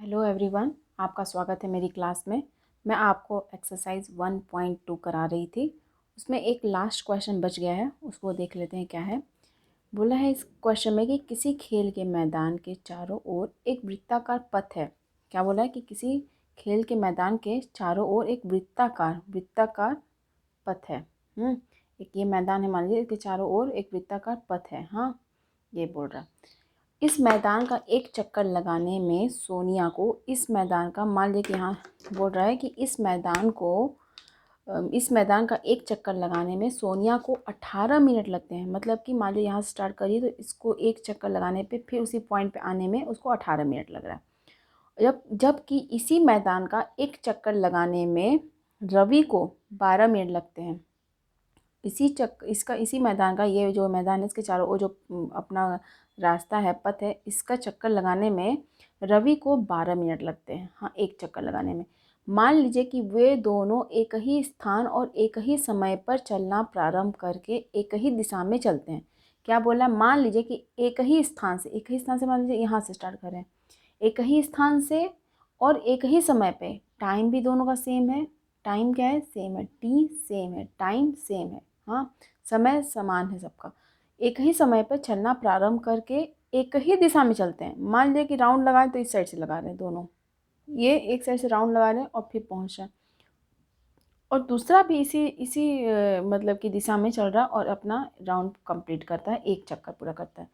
Hello everyone, आपका स्वागत है मेरी क्लास में। मैं आपको एक्सरसाइज 1.2 करा रही थी। उसमें एक लास्ट क्वेश्चन बच गया है, उसको देख लेते हैं क्या है। बोला है इस क्वेश्चन में कि किसी खेल के मैदान के चारों ओर एक वृत्ताकार पथ है। क्या बोला है कि किसी खेल के मैदान के चारों ओर एक वृत्ताकार पथ है। एक ये मैदान है, मान लीजिए इसके चारों ओर एक वृत्ताकार पथ है। हाँ, ये बोल रहा है इस मैदान का एक चक्कर लगाने में सोनिया को इस मैदान का, मान लीजिए कि यहाँ बोल रहा है कि इस मैदान का एक चक्कर लगाने में सोनिया को 18 मिनट लगते हैं। मतलब कि मान लीजिए यहाँ से स्टार्ट करिए तो इसको एक चक्कर लगाने पे फिर उसी पॉइंट पे आने में उसको 18 मिनट लग रहा है। जबकि इसी मैदान का एक चक्कर लगाने में रवि को 12 मिनट लगते हैं। इसी मैदान का, ये जो मैदान है इसके चारों ओर जो अपना रास्ता है, पथ है, इसका चक्कर लगाने में रवि को 12 मिनट लगते हैं। हाँ, एक चक्कर लगाने में। मान लीजिए कि वे दोनों एक ही स्थान और एक ही समय पर चलना प्रारंभ करके एक ही दिशा में चलते हैं। क्या बोला? मान लीजिए कि एक ही स्थान से मान लीजिए यहाँ से स्टार्ट करें, एक ही स्थान से और एक ही समय पे। टाइम भी दोनों का सेम है। टाइम क्या है? सेम है। टी सेम है, टाइम सेम है। हाँ, समय समान है सबका। एक ही समय पर चलना प्रारंभ करके एक ही दिशा में चलते हैं। मान लीजिए कि राउंड लगाएं तो इस साइड से लगा रहे हैं दोनों, ये एक साइड से राउंड लगा रहे हैं और फिर पहुंच रहे हैं, और दूसरा भी इसी इसी मतलब की दिशा में चल रहा है और अपना राउंड कंप्लीट करता है, एक चक्कर पूरा करता है।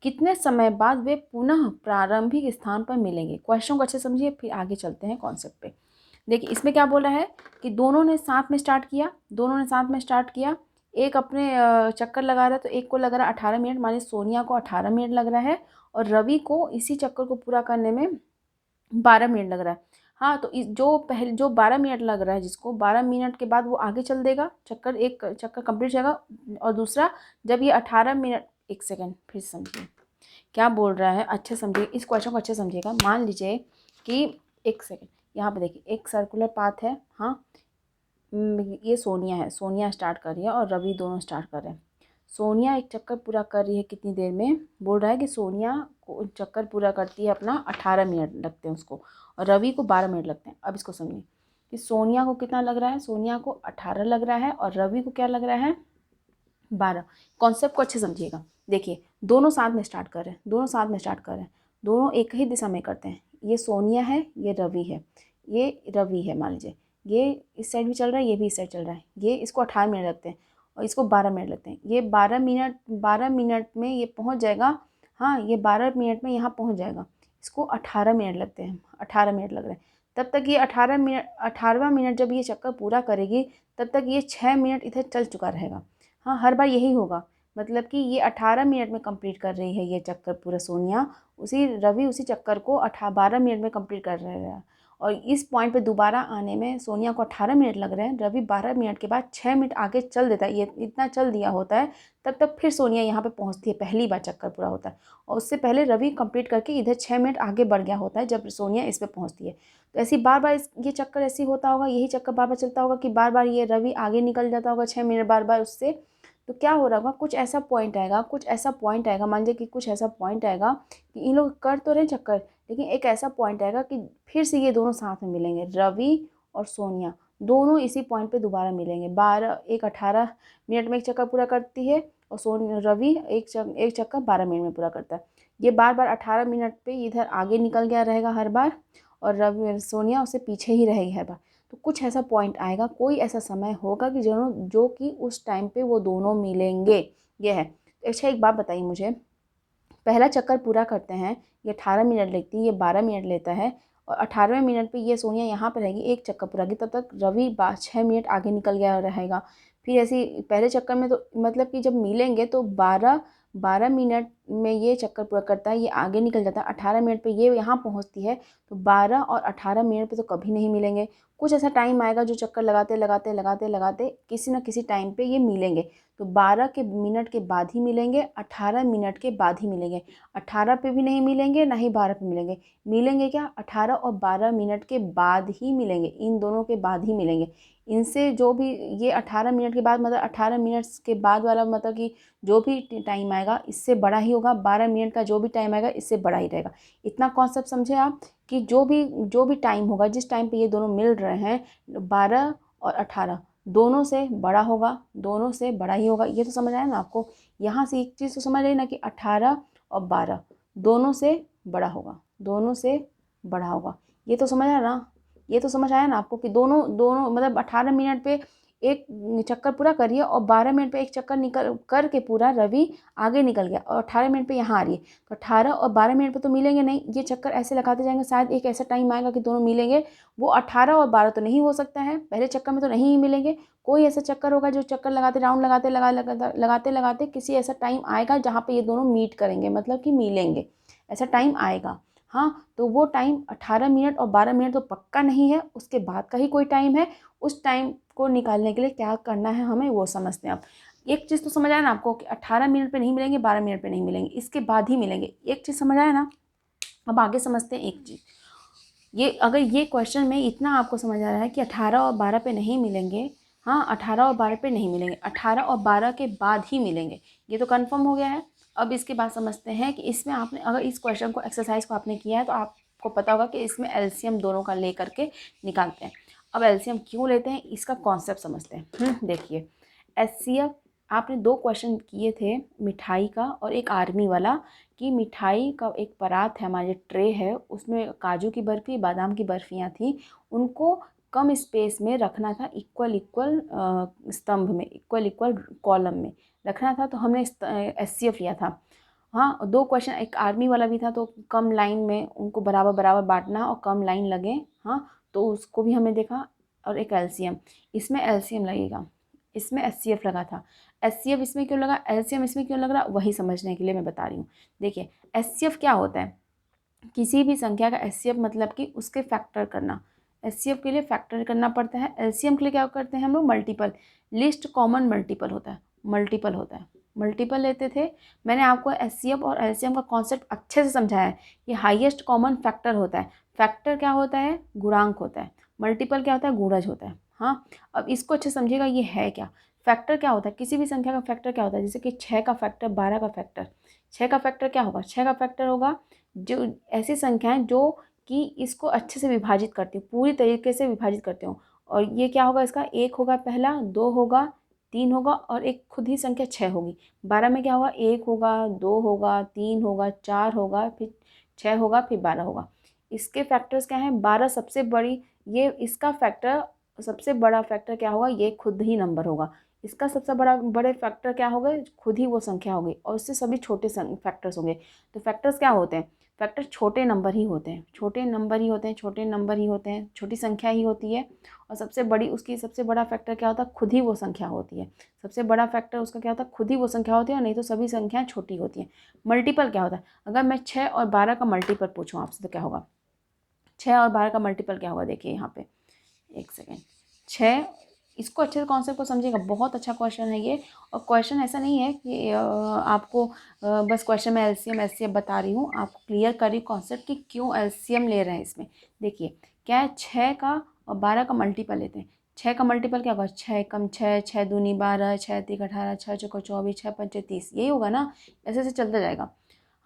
कितने समय बाद वे पुनः प्रारंभिक स्थान पर मिलेंगे? क्वेश्चन को अच्छे समझिए, फिर आगे चलते हैं कॉन्सेप्ट पे। देखिए इसमें क्या बोला है कि दोनों ने साथ में स्टार्ट किया। एक अपने चक्कर लगा रहा है तो एक को लग रहा है 18 मिनट, माने सोनिया को 18 मिनट लग रहा है और रवि को इसी चक्कर को पूरा करने में 12 मिनट लग रहा है। हाँ, तो जो 12 मिनट लग रहा है, जिसको 12 मिनट के बाद वो आगे चल देगा, एक चक्कर कंप्लीट जाएगा। और दूसरा, जब ये 18 मिनट, एक सेकेंड फिर समझिए क्या बोल रहा है, अच्छे समझिए इस क्वेश्चन को, अच्छे समझिएगा। मान लीजिए कि एक सेकेंड, यहाँ पे देखिए एक सर्कुलर पाथ है। हाँ, ये सोनिया स्टार्ट कर रही है और रवि दोनों स्टार्ट कर रहे हैं। सोनिया एक चक्कर पूरा कर रही है कितनी देर में? बोल रहा है कि सोनिया को चक्कर पूरा करती है अपना 18 मिनट लगते हैं उसको, और रवि को 12 मिनट लगते हैं। अब इसको समझिए कि सोनिया को कितना लग रहा है। सोनिया को 18 लग रहा है और रवि को क्या लग रहा है? 12। कॉन्सेप्ट को अच्छे समझिएगा। देखिए दोनों साथ में स्टार्ट कर रहे हैं, दोनों एक ही दिशा में करते हैं। ये सोनिया है, ये रवि है मान लीजिए, ये इस साइड भी चल रहा है, ये भी इस साइड चल रहा है। ये इसको 18 मिनट लगते हैं और इसको 12 मिनट लगते हैं। ये 12 मिनट में ये पहुंच जाएगा। हाँ, ये 12 मिनट में यहाँ पहुंच जाएगा। इसको 18 मिनट लगते हैं, 18 मिनट लग रहे हैं। तब तक ये 18वां मिनट जब ये चक्कर पूरा करेगी, तब तक ये 6 मिनट इधर चल चुका रहेगा। हाँ, हर बार यही होगा। मतलब कि ये 18 मिनट में कंप्लीट कर रही है ये चक्कर पूरा सोनिया, रवि उसी चक्कर को 12 मिनट में कंप्लीट कर रहे हैं। और इस पॉइंट पे दोबारा आने में सोनिया को 18 मिनट लग रहे हैं। रवि 12 मिनट के बाद 6 मिनट आगे चल देता है, ये इतना चल दिया होता है। तब तक फिर सोनिया यहाँ पे पहुँचती है, पहली बार चक्कर पूरा होता है, और उससे पहले रवि कंप्लीट करके इधर 6 मिनट आगे बढ़ गया होता है जब सोनिया इस पर पहुँचती है। तो ऐसी बार बार ये चक्कर ऐसे होता होगा, यही चक्कर बार बार चलता होगा कि बार बार ये रवि आगे निकल जाता होगा 6 मिनट बार बार उससे। तो क्या हो रहा होगा, कुछ ऐसा पॉइंट आएगा, मान लीजिए कि कुछ ऐसा पॉइंट आएगा कि इन लोग कर तो रहे चक्कर, लेकिन एक ऐसा पॉइंट आएगा कि फिर से ये दोनों साथ में मिलेंगे। रवि और सोनिया दोनों इसी पॉइंट पे दोबारा मिलेंगे। 18 मिनट में एक चक्कर पूरा करती है और रवि एक चक्कर 12 मिनट में पूरा करता है। ये बार बार 18 मिनट पे इधर आगे निकल गया रहेगा हर बार, और सोनिया उससे पीछे ही रहेगी हर बार। तो कुछ ऐसा पॉइंट आएगा, कोई ऐसा समय होगा कि जो कि उस टाइम पे वो दोनों मिलेंगे। ये है। अच्छा, एक बात बताइए मुझे, पहला चक्कर पूरा करते हैं, ये 18 मिनट लेती है, ये 12 मिनट लेता है, और 18वें मिनट पे ये सोनिया यहाँ पर रहेगी, एक चक्कर पूरा की, तब तक रवि 6 मिनट आगे निकल गया रहेगा। फिर ऐसी पहले चक्कर में तो मतलब कि जब मिलेंगे तो 12 मिनट में ये चक्कर पूरा करता है, ये आगे निकल जाता है। 18 मिनट पे ये यहाँ पहुँचती है, तो 12 और 18 मिनट पे तो कभी नहीं मिलेंगे। कुछ ऐसा टाइम आएगा जो चक्कर लगाते किसी न किसी टाइम पे ये मिलेंगे। तो 12 के मिनट के बाद ही मिलेंगे, 18 मिनट के बाद ही मिलेंगे। 18 पे भी नहीं मिलेंगे, ना ही 12 पे मिलेंगे। मिलेंगे क्या? 18 और 12 मिनट के बाद ही मिलेंगे, इन दोनों के बाद ही मिलेंगे। इनसे जो भी ये 18 मिनट के बाद, मतलब 18 मिनट के बाद वाला, मतलब कि जो भी टाइम आएगा इससे बड़ा ही होगा। 12 मिनट का जो भी टाइम आएगा इससे बड़ा ही रहेगा। इतना कॉन्सेप्ट समझे आप कि जो भी टाइम होगा, जिस टाइम पे ये दोनों मिल रहे हैं, 12 और 18 दोनों से बड़ा होगा, दोनों से बड़ा ही होगा। ये तो समझ आया ना आपको। यहाँ से एक चीज़ तो समझ आई ना कि 18 और 12 दोनों से बड़ा होगा, दोनों से बड़ा होगा। ये तो समझ आया ना, ये तो समझ आया ना आपको कि दोनों दोनों मतलब 18 मिनट पे एक चक्कर पूरा करिए और 12 मिनट पे एक चक्कर निकल करके पूरा रवि आगे निकल गया और 18 मिनट पे यहाँ आ रही है, तो 18 और 12 मिनट पे तो मिलेंगे नहीं, ये चक्कर ऐसे लगाते जाएंगे, शायद एक ऐसा टाइम आएगा कि दोनों मिलेंगे। वो 18 और 12 तो नहीं हो सकता है, पहले चक्कर में तो नहीं ही मिलेंगे। कोई ऐसा चक्कर होगा जो चक्कर लगाते राउंड लगाते लगाते किसी ऐसा टाइम आएगा जहाँ पे ये दोनों मीट करेंगे, मतलब कि मिलेंगे, ऐसा टाइम आएगा। हाँ, तो वो टाइम 18 मिनट और 12 मिनट तो पक्का नहीं है, उसके बाद का ही कोई टाइम है। उस टाइम को निकालने के लिए क्या करना है हमें वो समझते हैं। अब एक चीज़ तो समझ आया ना आपको कि 18 मिनट पे नहीं मिलेंगे, 12 मिनट पे नहीं मिलेंगे, इसके बाद ही मिलेंगे। एक चीज़ समझ आया ना। अब आगे समझते हैं एक चीज़। ये अगर ये क्वेश्चन में इतना आपको समझ आ रहा है कि 18 और 12 पे नहीं मिलेंगे, हाँ 18 और 12 पे नहीं मिलेंगे, 18 और 12 के बाद ही मिलेंगे, ये तो कन्फर्म हो गया है। अब इसके बाद समझते हैं कि इसमें आपने अगर इस क्वेश्चन को एक्सरसाइज को आपने किया है तो आपको पता होगा कि इसमें एलसीएम दोनों का ले करके निकालते हैं। अब एलसीएम क्यों लेते हैं इसका कॉन्सेप्ट समझते हैं। देखिए एचसीएफ आपने 2 क्वेश्चन किए थे, मिठाई का और एक आर्मी वाला, कि मिठाई का एक परात है, हमारे ट्रे है, उसमें काजू की बर्फ़ी, बादाम की बर्फ़ियाँ थी, उनको कम स्पेस में रखना था, इक्वल इक्वल स्तंभ में, इक्वल इक्वल कॉलम में रखना था, तो हमने एचसीएफ लिया था। हाँ, 2 क्वेश्चन, एक आर्मी वाला भी था, तो कम लाइन में उनको बराबर बराबर बांटना और कम लाइन लगे, हाँ, तो उसको भी हमने देखा। और एक एलसीएम, इसमें एलसीएम लगेगा, इसमें एचसीएफ लगा था। एचसीएफ इसमें क्यों लगा, एलसीएम इसमें क्यों लग रहा, वही समझने के लिए मैं बता रही हूँ। देखिए एचसीएफ क्या होता है, किसी भी संख्या का एचसीएफ मतलब कि उसके फैक्टर करना। एचसीएफ के लिए फैक्टर करना पड़ता है, एलसीएम के लिए क्या करते हैं हम लोग, मल्टीपल, लिस्ट कॉमन मल्टीपल होता है, मल्टीपल होता है, मल्टीपल लेते थे। मैंने आपको एचसीएफ और एलसीएम का कॉन्सेप्ट अच्छे से समझाया है। ये हाईएस्ट कॉमन फैक्टर होता है, फैक्टर क्या होता है, गुणांक होता है, मल्टीपल क्या होता है, गुणज होता है। हाँ, अब इसको अच्छे समझिएगा, ये है क्या, फैक्टर क्या होता है, किसी भी संख्या का फैक्टर क्या होता है, जैसे कि 6 का फैक्टर, 12 का फैक्टर। 6 का फैक्टर क्या होगा, 6 का फैक्टर होगा जो ऐसी संख्याएं जो कि इसको अच्छे से विभाजित करती हूँ, पूरी तरीके से विभाजित करती हूँ। और ये क्या होगा, इसका 1 होगा पहला, 2 होगा, 3 होगा और एक खुद ही संख्या 6 होगी। 12 में क्या होगा, 1 होगा, 2 होगा, 3 होगा, 4 होगा, फिर 6 होगा, फिर 12 होगा। इसके फैक्टर्स क्या हैं, 12 सबसे बड़ी, ये इसका फैक्टर सबसे बड़ा फैक्टर क्या होगा, ये खुद ही नंबर होगा। इसका सबसे बड़े फैक्टर क्या होगा, खुद ही वो संख्या होगी, और उससे सभी छोटे फैक्टर्स होंगे। तो फैक्टर्स क्या होते हैं, फैक्टर छोटे नंबर ही होते हैं, छोटे नंबर ही होते हैं, छोटे नंबर ही होते हैं, छोटी संख्या ही होती है। और सबसे बड़ी उसकी सबसे बड़ा फैक्टर क्या होता है, खुद ही वो संख्या होती है। सबसे बड़ा फैक्टर उसका क्या होता है, खुद ही वो संख्या होती है, और नहीं तो सभी संख्याएं छोटी होती हैं। मल्टीपल क्या होता है, अगर मैं 6 और 12 का मल्टीपल पूछूँ आपसे तो क्या होगा, 6 और 12 का मल्टीपल क्या होगा, देखिए यहाँ पे, एक सेकेंड, 6, इसको अच्छे से कॉन्सेप्ट को समझिएगा, बहुत अच्छा क्वेश्चन है ये। और क्वेश्चन ऐसा नहीं है कि आपको बस क्वेश्चन में एलसीएम एचसीएफ बता रही हूँ, आपको क्लियर कर रही हूँ कॉन्सेप्ट कि क्यों एलसीएम ले रहे हैं इसमें। देखिए क्या है, 6 का और 12 का मल्टीपल लेते हैं। 6 का मल्टीपल क्या होगा, 6 कम 6, 6 दूनी 12, 6 तीन 18, 6 चौको 24, 6 पंचे 30, यही होगा ना, ऐसे ऐसे चलता जाएगा।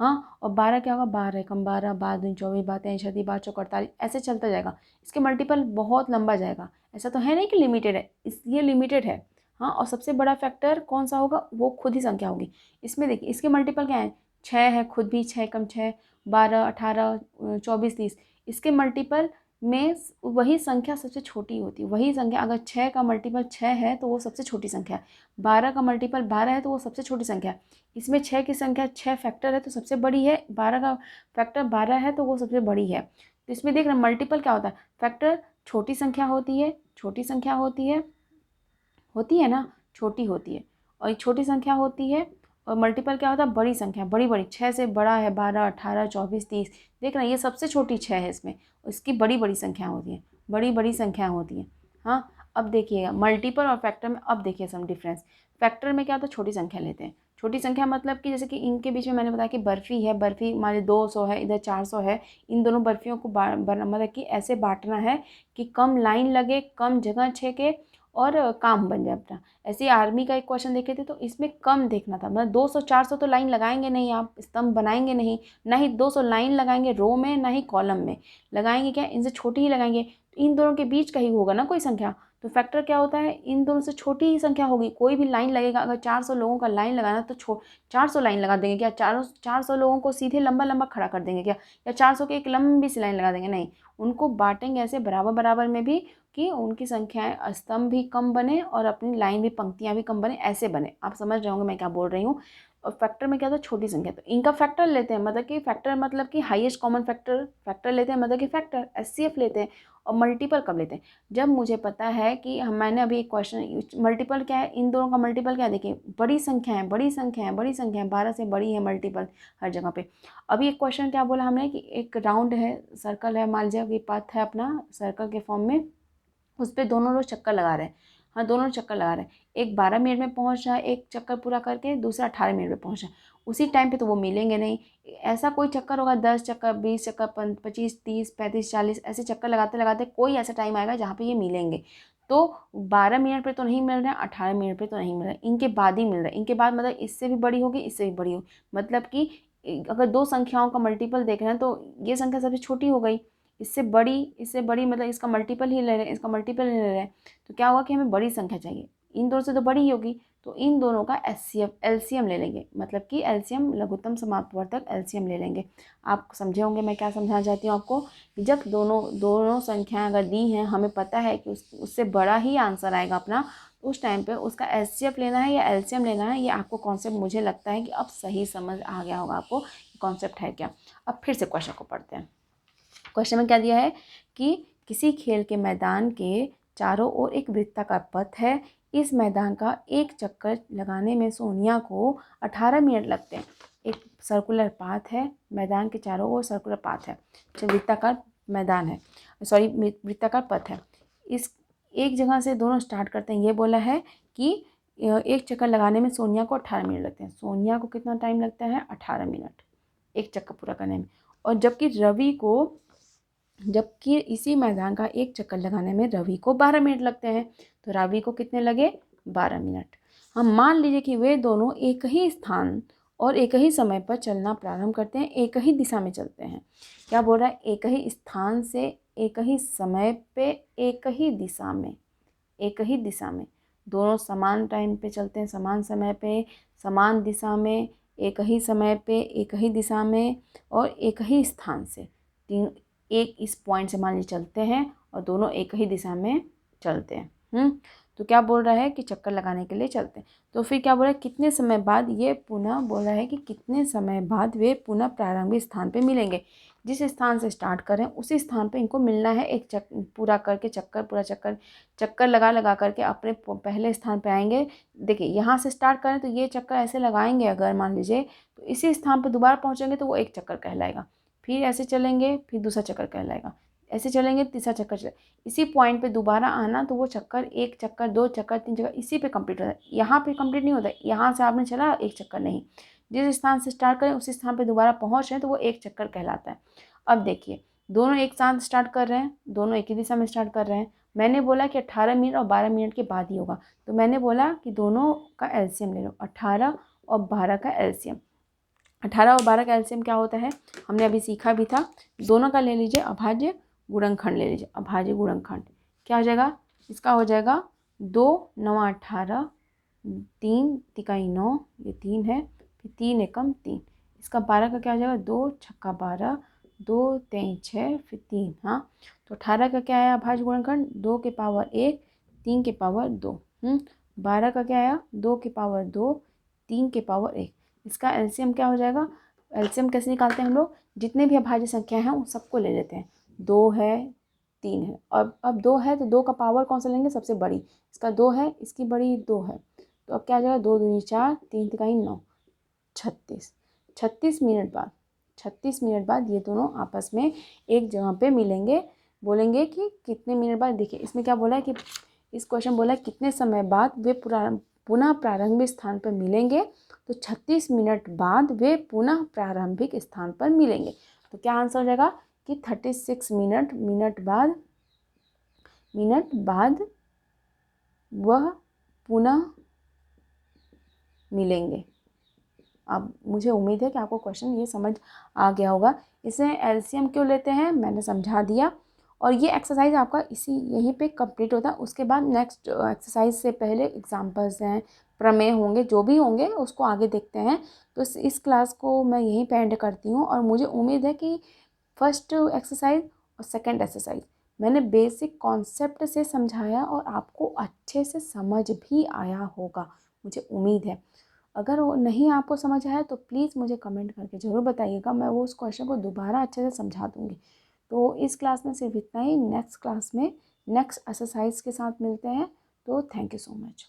हाँ, और 12 क्या होगा, 12 कम 12, 12 दूनी 24, 12 तेईस 36, 12 चौको 48, ऐसे चलता जाएगा। इसके मल्टीपल बहुत लंबा जाएगा, ऐसा तो है नहीं कि लिमिटेड है, इसलिए लिमिटेड है। हाँ, और सबसे बड़ा फैक्टर कौन सा होगा, वो खुद ही संख्या होगी। इसमें देखिए इसके मल्टीपल क्या है, 6 है, खुद भी 6 कम 6, 12 18 24 30। इसके मल्टीपल में वही संख्या सबसे छोटी होती है, वही संख्या, अगर 6 का मल्टीपल 6 है तो वो सबसे छोटी संख्या है, 12 का मल्टीपल 12 है तो वो सबसे छोटी संख्या है। इसमें 6 की संख्या 6 फैक्टर है तो सबसे बड़ी है, 12 का फैक्टर 12 है तो वो सबसे बड़ी है। तो इसमें देख रहे हैं मल्टीपल क्या होता है, फैक्टर छोटी संख्या होती है, छोटी संख्या होती है ना, छोटी होती है, और छोटी संख्या होती है। और मल्टीपल क्या होता है, बड़ी संख्या, बड़ी बड़ी, 6 से बड़ा है 12 18 24 30, देख रहे हैं ये सबसे छोटी 6 है इसमें, इसकी बड़ी बड़ी संख्या होती है, बड़ी बड़ी संख्या होती है। हाँ, अब देखिएगा मल्टीपल और फैक्टर में, अब देखिए सम डिफरेंस। फैक्टर में क्या होता है, छोटी संख्या लेते हैं, छोटी संख्या मतलब कि जैसे कि इनके बीच में मैंने बताया कि बर्फ़ी है, बर्फ़ी हमारे 200 है, इधर 400 है, इन दोनों बर्फ़ियों को मतलब कि ऐसे बांटना है कि कम लाइन लगे, कम जगह छेके, और काम बन जाए अपना। ऐसे ही आर्मी का एक क्वेश्चन देखे थे तो इसमें कम देखना था, मतलब 200-400 तो लाइन लगाएंगे नहीं, आप स्तंभ बनाएंगे नहीं, ना ही 200 लाइन लगाएंगे रो में, ना ही कॉलम में लगाएंगे, क्या इनसे छोटी ही लगाएंगे। इन दोनों के बीच का ही होगा ना कोई संख्या, तो फैक्टर क्या होता है, इन दोनों से छोटी ही संख्या होगी। कोई भी लाइन लगेगा, अगर 400 लोगों का लाइन लगाना तो 400 लाइन लगा देंगे क्या, 400 लोगों को सीधे लंबा लंबा खड़ा कर देंगे क्या, या 400 की एक लंबी सी लाइन लगा देंगे, नहीं, उनको बांटेंगे ऐसे बराबर बराबर में भी कि उनकी संख्याएं स्तंभ भी कम बने और अपनी लाइन भी, पंक्तियां भी कम बने, ऐसे बने। आप समझ रहे होंगे मैं क्या बोल रही हूँ। और फैक्टर में क्या था, छोटी संख्या, तो इनका फैक्टर लेते हैं, मतलब कि फैक्टर मतलब कि हाईएस्ट कॉमन फैक्टर, फैक्टर लेते हैं मतलब कि फैक्टर एचसीएफ लेते हैं। और मल्टीपल कब लेते हैं, जब मुझे पता है कि मैंने अभी एक क्वेश्चन, मल्टीपल क्या है, इन दोनों का मल्टीपल क्या है, देखिए बड़ी संख्या है, बड़ी संख्या है, बड़ी संख्या है, 12 से बड़ी है मल्टीपल हर जगह पे। अभी एक क्वेश्चन क्या बोला हमने कि एक राउंड है, सर्कल है, मान लीजिए कि पथ है अपना सर्कल के फॉर्म में, उस पर दोनों लोग चक्कर लगा रहे हैं। हाँ, दोनों चक्कर लगा रहे हैं, एक 12 मिनट में पहुंच रहा है एक चक्कर पूरा करके, दूसरा 18 मिनट में पहुंच रहा है। उसी टाइम पे तो वो मिलेंगे नहीं। ऐसा कोई चक्कर होगा 10 चक्कर, 20 चक्कर, 25, 30, 35, 40 ऐसे चक्कर लगाते लगाते कोई ऐसा टाइम आएगा जहाँ पे ये मिलेंगे। तो 12 मिनट पे तो नहीं मिल रहे हैं, 18 मिनट पे तो नहीं मिल रहा है, इनके बाद ही मिल रहा है। इनके बाद मतलब इससे भी बड़ी होगी, इससे भी बड़ी होगी, मतलब कि अगर दो संख्याओं का मल्टीपल देख रहे हैं तो ये संख्या सबसे छोटी हो गई, इससे बड़ी मतलब इसका मल्टीपल ही ले रहे हैं, इसका मल्टीपल ही ले रहे हैं। तो क्या हुआ कि हमें बड़ी संख्या चाहिए, इन दोनों से तो बड़ी ही होगी, तो इन दोनों का एलसीएम ले लेंगे, मतलब कि एलसीएम लघुत्तम समापवर्तक एलसीएम ले लेंगे। आप समझे होंगे मैं क्या समझाना चाहती हूँ आपको, कि जब दोनों संख्याएं अगर दी हैं, हमें पता है कि उससे बड़ा ही आंसर आएगा अपना, उस टाइम पे उसका एचसीएफ लेना है या एलसीएम लेना है। ये आपको कॉन्सेप्ट मुझे लगता है कि अब सही समझ आ गया होगा आपको कॉन्सेप्ट है क्या। अब फिर से क्वेश्चन को पढ़ते हैं। क्वेश्चन में क्या दिया है कि किसी खेल के मैदान के चारों ओर एक वृत्ताकार पथ है, इस मैदान का एक चक्कर लगाने में सोनिया को 18 मिनट लगते हैं। एक सर्कुलर पाथ है, मैदान के चारों ओर सर्कुलर पाथ है, वृत्ताकार मैदान है, सॉरी वृत्ताकार पथ है। इस एक जगह से दोनों स्टार्ट करते हैं, ये बोला है कि एक चक्कर लगाने में सोनिया को 18 मिनट लगते हैं। सोनिया को कितना टाइम लगता है, 18 मिनट एक चक्कर पूरा करने में। और जबकि इसी मैदान का एक चक्कर लगाने में रवि को 12 मिनट लगते हैं, तो रवि को कितने लगे, 12 मिनट। हम मान लीजिए कि वे दोनों एक ही स्थान और एक ही समय पर चलना प्रारंभ करते हैं, एक ही दिशा में चलते हैं। क्या बोल रहा है, एक ही स्थान से एक ही समय पे एक ही दिशा में, एक ही दिशा में, दोनों समान टाइम पे चलते हैं, समान समय पे, समान दिशा में, एक ही समय पे एक ही दिशा में और एक ही स्थान से। तीन एक इस पॉइंट से मान लीजिए चलते हैं और दोनों एक ही दिशा में चलते हैं। तो क्या बोल रहा है कि चक्कर लगाने के लिए चलते हैं। तो फिर क्या बोल रहा है, कितने समय बाद ये पुनः बोल रहा है कि कितने समय बाद वे पुनः प्रारंभिक स्थान पे मिलेंगे। जिस स्थान से स्टार्ट करें उसी स्थान पे इनको मिलना है, एक पूरा करके चक्कर लगा लगा करके अपने पहले स्थान पे आएंगे। देखिए यहाँ से स्टार्ट करें तो ये चक्कर ऐसे लगाएंगे, अगर मान लीजिए तो इसी स्थान पर दोबारा पहुँचेंगे तो वो एक चक्कर कहलाएगा, फिर ऐसे चलेंगे फिर दूसरा चक्कर कहलाएगा, ऐसे चलेंगे तीसरा चक्कर इसी पॉइंट पे दोबारा आना, तो वो चक्कर एक चक्कर, दो चक्कर, तीन चक्कर इसी पे कंप्लीट होता है। यहाँ पे कंप्लीट नहीं होता है, यहाँ से आपने चला एक चक्कर नहीं, जिस स्थान से स्टार्ट करें उसी स्थान पे दोबारा पहुँच रहे हैं तो वो एक चक्कर कहलाता है। अब देखिए दोनों एक साथ स्टार्ट कर रहे हैं, दोनों एक ही दिशा में स्टार्ट कर रहे हैं। मैंने बोला कि 18 मिनट और 12 मिनट के बाद ही होगा, तो मैंने बोला कि दोनों का एलसीएम ले लो, 18 और 12 का एलसीएम। 18 और 12 का एलसीएम क्या होता है, हमने अभी सीखा भी था। दोनों का ले लीजिए अभाज्य गुणनखंड ले लीजिए, अभाज्य गुणनखंड क्या हो जाएगा, इसका हो जाएगा 2 9 18, 3 तिकाई 9, ये 3 है, फिर 3 एकम 3, इसका 12 का क्या हो जाएगा, 2 छक्का 12, 2 3 6, फिर 3। हाँ, तो 18 का क्या आया अभाज्य गुणनखंड, 2 के पावर 1, 3 के पावर 2। 12 का क्या आया, 2 के पावर 2, 3 के पावर 1। इसका एलसीएम क्या हो जाएगा, एलसीएम कैसे निकालते हैं हम लोग, जितने भी अभाज्य संख्या हैं उन सबको ले लेते हैं। 2 है, 3 है, अब 2 है तो 2 का पावर कौन सा लेंगे, सबसे बड़ी, इसका 2 है, इसकी बड़ी 2 है, तो अब क्या आ जाएगा, 2 दूनी 4, 3 तिकाई 9, 36। 36 मिनट बाद ये दोनों आपस में एक जगह पे मिलेंगे। बोलेंगे कि कितने मिनट बाद, देखिए इसमें क्या बोला है कि इस क्वेश्चन बोला है कितने समय बाद वे पुनः प्रारंभिक स्थान पर मिलेंगे, तो 36 मिनट बाद वे पुनः प्रारंभिक स्थान पर मिलेंगे। तो क्या आंसर हो जाएगा कि 36 मिनट बाद वह पुनः मिलेंगे। अब मुझे उम्मीद है कि आपको क्वेश्चन ये समझ आ गया होगा। इसे एलसीएम क्यों लेते हैं मैंने समझा दिया, और ये एक्सरसाइज आपका यहीं पे कंप्लीट होता है। उसके बाद नेक्स्ट एक्सरसाइज से पहले एग्जांपल्स हैं, प्रमेय होंगे, जो भी होंगे उसको आगे देखते हैं। तो इस क्लास को मैं यहीं पे एंड करती हूँ, और मुझे उम्मीद है कि फर्स्ट एक्सरसाइज और सेकंड एक्सरसाइज मैंने बेसिक कॉन्सेप्ट से समझाया और आपको अच्छे से समझ भी आया होगा, मुझे उम्मीद है। अगर वो नहीं आपको समझ आया तो प्लीज़ मुझे कमेंट करके ज़रूर बताइएगा, मैं वो उस क्वेश्चन को दोबारा अच्छे से समझा दूँगी। तो इस क्लास में सिर्फ इतना ही। नेक्स्ट क्लास में नेक्स्ट एक्सरसाइज के साथ मिलते हैं। तो थैंक यू सो मच।